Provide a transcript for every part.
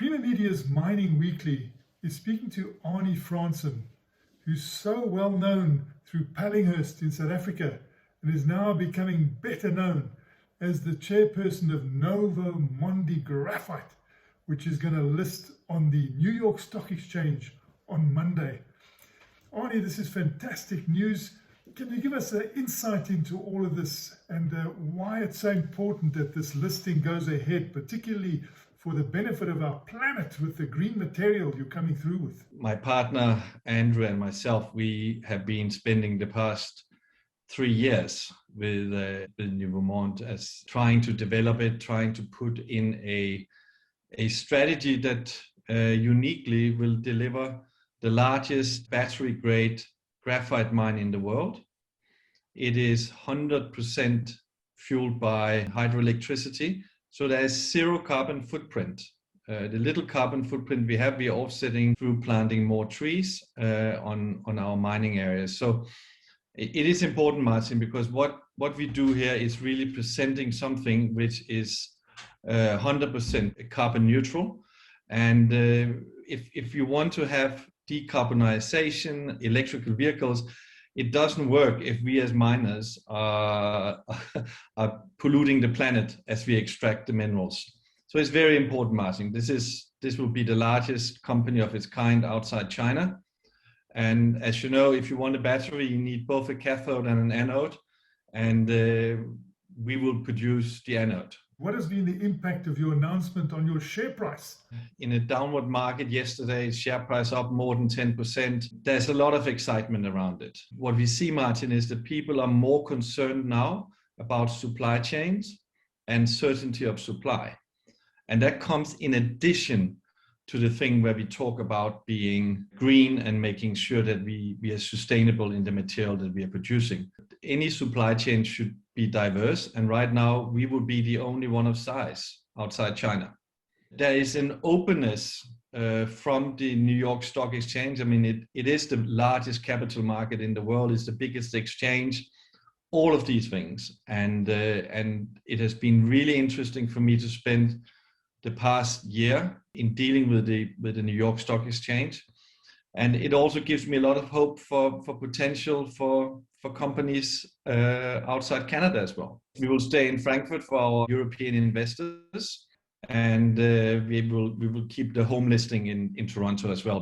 Creamer Media's Mining Weekly is speaking to Arne Frandsen, who's so well known through Pallinghurst in South Africa and is now becoming better known as the chairperson of Nouveau Monde Graphite, which is going to list on the New York Stock Exchange on Monday. Arne, this is fantastic news. Can you give us an insight into all of this and why it's so important that this listing goes ahead, particularly for the benefit of our planet with the green material you're coming through with? My partner, Andrew, and myself, we have been spending the past 3 years with Nouveau Monde as trying to develop it, trying to put in a strategy that uniquely will deliver the largest battery-grade graphite mine in the world. It is 100% fueled by hydroelectricity, so there is zero carbon footprint. The little carbon footprint we have, we are offsetting through planting more trees on our mining areas. So it is important, Martin, because what we do here is really presenting something which is 100% carbon neutral. And if you want to have decarbonization, electrical vehicles, it doesn't work if we as miners are polluting the planet as we extract the minerals. So it's very important, Martin. This will be the largest company of its kind outside China. And as you know, if you want a battery, you need both a cathode and an anode. And we will produce the anode. What has been the impact of your announcement on your share price? In a downward market yesterday, share price up more than 10%. There's a lot of excitement around it. What we see, Martin, is that people are more concerned now about supply chains and certainty of supply. And that comes in addition to the thing where we talk about being green and making sure that we are sustainable in the material that we are producing. Any supply chain should be diverse, and right now we will be the only one of size outside China. There is an openness from the New York Stock Exchange. I mean, it is the largest capital market in the world, it's the biggest exchange, all of these things. And it has been really interesting for me to spend the past year in dealing with the New York Stock Exchange. And it also gives me a lot of hope for potential for companies outside Canada as well. We will stay in Frankfurt for our European investors, and we will keep the home listing in Toronto as well.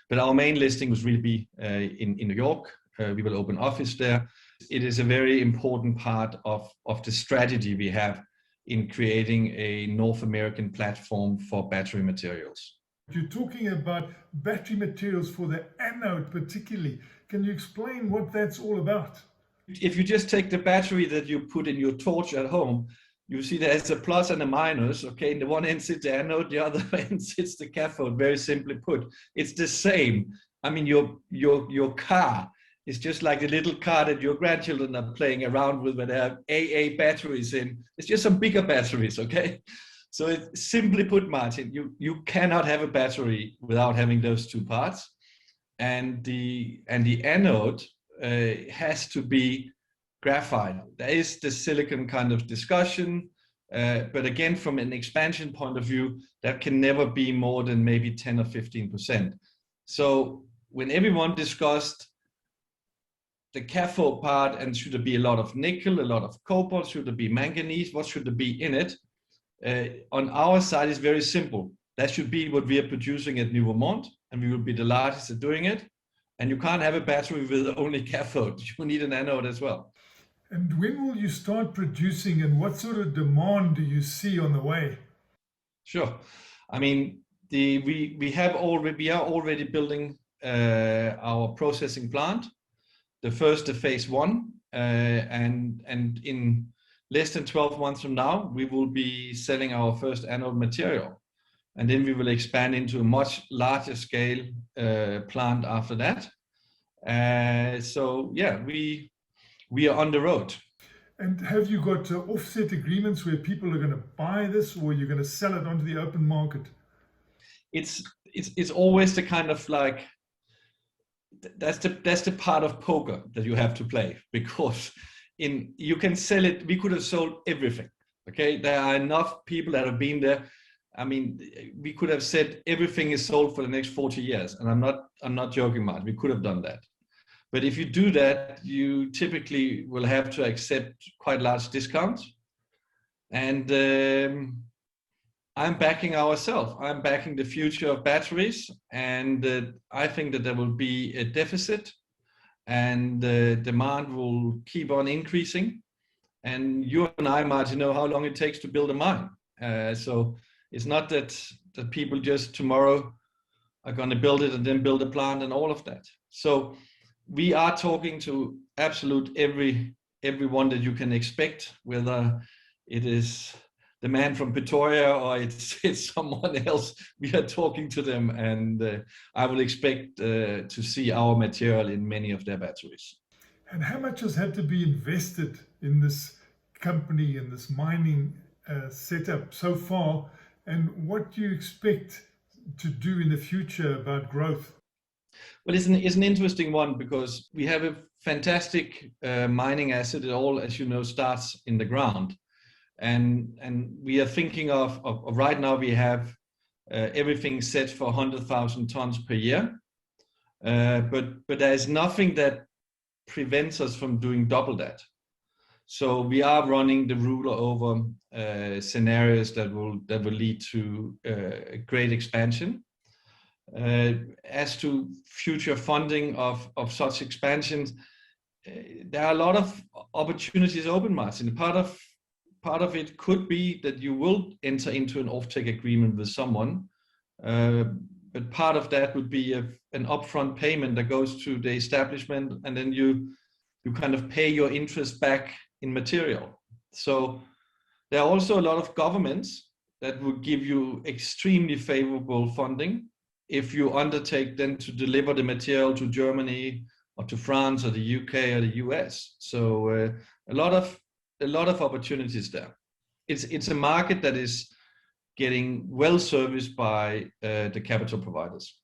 But our main listing will really be in New York. We will open office there. It is a very important part of the strategy we have in creating a North American platform for battery materials. You're talking about battery materials for the anode particularly. Can you explain what that's all about? If you just take the battery that you put in your torch at home, you see there's a plus and a minus. Okay, in the one end sits the anode, the other end sits the cathode. Very simply put, it's the same. I mean, your car is just like the little car that your grandchildren are playing around with when they have AA batteries in. It's just some bigger batteries, okay? So it's simply put, Martin, you cannot have a battery without having those two parts. And the anode has to be graphite. There is the silicon kind of discussion, but again, from an expansion point of view, that can never be more than maybe 10 or 15%. So when everyone discussed the cathode part and should there be a lot of nickel, a lot of cobalt, should there be manganese, what should there be in it? On our side, it's very simple. That should be what we are producing at Nouveau Monde, and we will be the largest at doing it. And you can't have a battery with only cathode. You need an anode as well. And when will you start producing, and what sort of demand do you see on the way? Sure. I mean, we are already building our processing plant. The phase 1, and in less than 12 months from now, we will be selling our first anode material. And then we will expand into a much larger scale plant after that. So yeah, we are on the road. And have you got offset agreements where people are going to buy this, or you're going to sell it onto the open market? It's always the kind of like, that's the part of poker that you have to play, because you can sell it. We could have sold everything. Okay, there are enough people that have been there. I mean, we could have said everything is sold for the next 40 years. And I'm not joking, Martin. We could have done that. But if you do that, you typically will have to accept quite large discounts. And I'm backing ourselves. I'm backing the future of batteries. And I think that there will be a deficit and the demand will keep on increasing. And you and I, Martin, know how long it takes to build a mine. So it's not that people just tomorrow are going to build it and then build a plant and all of that. So we are talking to absolute everyone that you can expect, whether it is the man from Pretoria or it's someone else. We are talking to them, and I will expect to see our material in many of their batteries. And how much has had to be invested in this company and this mining setup so far? And what do you expect to do in the future about growth? Well, it's an interesting one because we have a fantastic mining asset. It all, as you know, starts in the ground. And we are thinking of right now we have everything set for 100,000 tons per year. But there is nothing that prevents us from doing double that. So we are running the ruler over scenarios that will lead to great expansion. As to future funding of such expansions, there are a lot of opportunities open, Martin. Part of it could be that you will enter into an offtake agreement with someone, but part of that would be an upfront payment that goes to the establishment, and then you kind of pay your interest back in material. So there are also a lot of governments that would give you extremely favorable funding if you undertake then to deliver the material to Germany or to France or the UK or the US. So a lot of opportunities there. It's a market that is getting well serviced by the capital providers.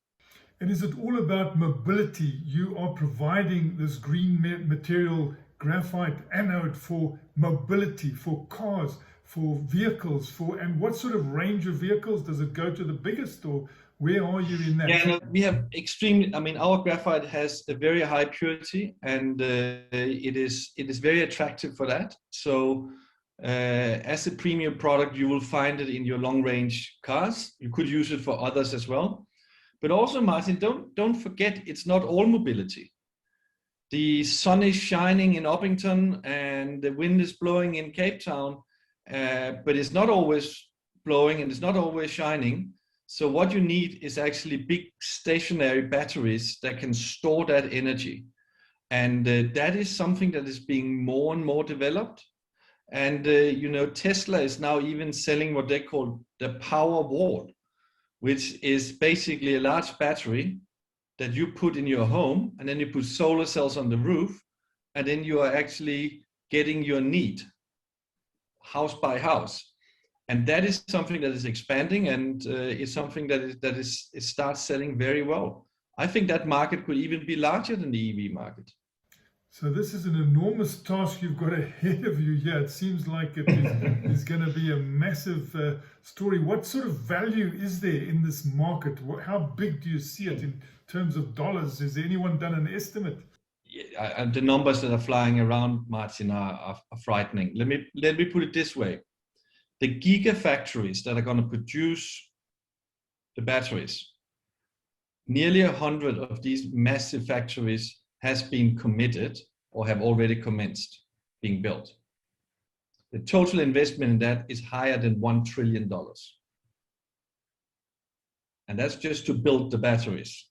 And is it all about mobility? You are providing this green material, graphite anode, for mobility, for cars, for vehicles, and what sort of range of vehicles? Does it go to the biggest, or where are you in that? Yeah, no, we have our graphite has a very high purity, and it is very attractive for that. So as a premium product, you will find it in your long range cars. You could use it for others as well. But also, Martin, don't forget, it's not all mobility. The sun is shining in Uppington and the wind is blowing in Cape Town, but it's not always blowing and it's not always shining. So what you need is actually big stationary batteries that can store that energy. And that is something that is being more and more developed. And, Tesla is now even selling what they call the power wall, which is basically a large battery that you put in your home, and then you put solar cells on the roof, and then you are actually getting your need house by house. And that is something that is expanding, and it's something that starts selling very well. I think that market could even be larger than the EV market. So this is an enormous task you've got ahead of you here. It seems like it is going to be a massive story. What sort of value is there in this market? How big do you see it in terms of dollars? Has anyone done an estimate? Yeah, the numbers that are flying around, Martin, are frightening. Let me put it this way. The gigafactories that are going to produce the batteries, nearly 100 of these massive factories has been committed or have already commenced being built. The total investment in that is higher than $1 trillion. And that's just to build the batteries.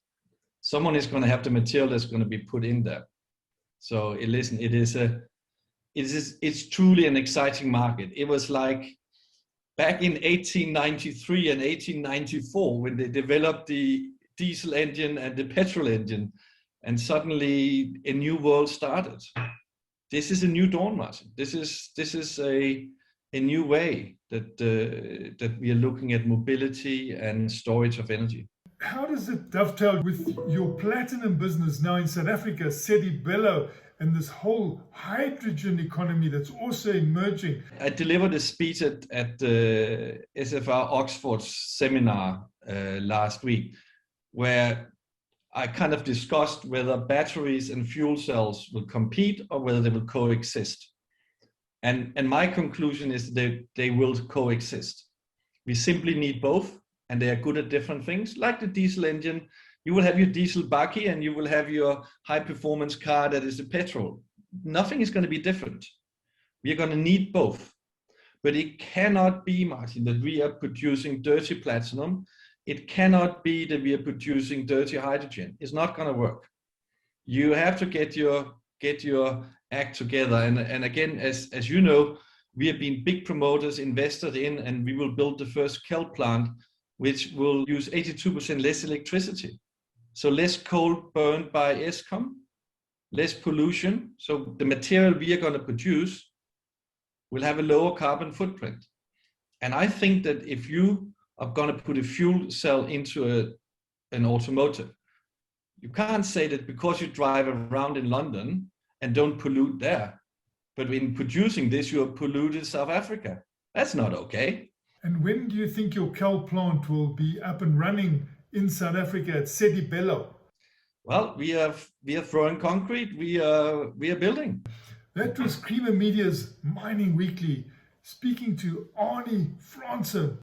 Someone is going to have the material that's going to be put in there. So listen, it's truly an exciting market. It was like back in 1893 and 1894 when they developed the diesel engine and the petrol engine, and suddenly a new world started. This is a new dawn, Martin. This is a new way that we are looking at mobility and storage of energy. How does it dovetail with your platinum business now in South Africa, Sedi Bello? and this whole hydrogen economy that's also emerging. I delivered a speech at the SFR Oxford seminar last week, where I kind of discussed whether batteries and fuel cells will compete or whether they will coexist. And my conclusion is that they will coexist. We simply need both, and they are good at different things. Like the diesel engine, you will have your diesel bakkie and you will have your high performance car that is a petrol. Nothing is going to be different. We are going to need both. But it cannot be, Martin, that we are producing dirty platinum. It cannot be that we are producing dirty hydrogen. It's not going to work. You have to get your act together. And again, as you know, we have been big promoters, invested in, and we will build the first kelp plant, which will use 82% less electricity. So less coal burned by Eskom, less pollution. So the material we are going to produce will have a lower carbon footprint. And I think that if you are going to put a fuel cell into an automotive, you can't say that because you drive around in London and don't pollute there, but in producing this, you have polluted South Africa. That's not okay. And when do you think your kelp plant will be up and running in South Africa at Sedibelo? Well, we are throwing concrete. We are building. That was Creamer Media's Mining Weekly, speaking to Arne Frandsen.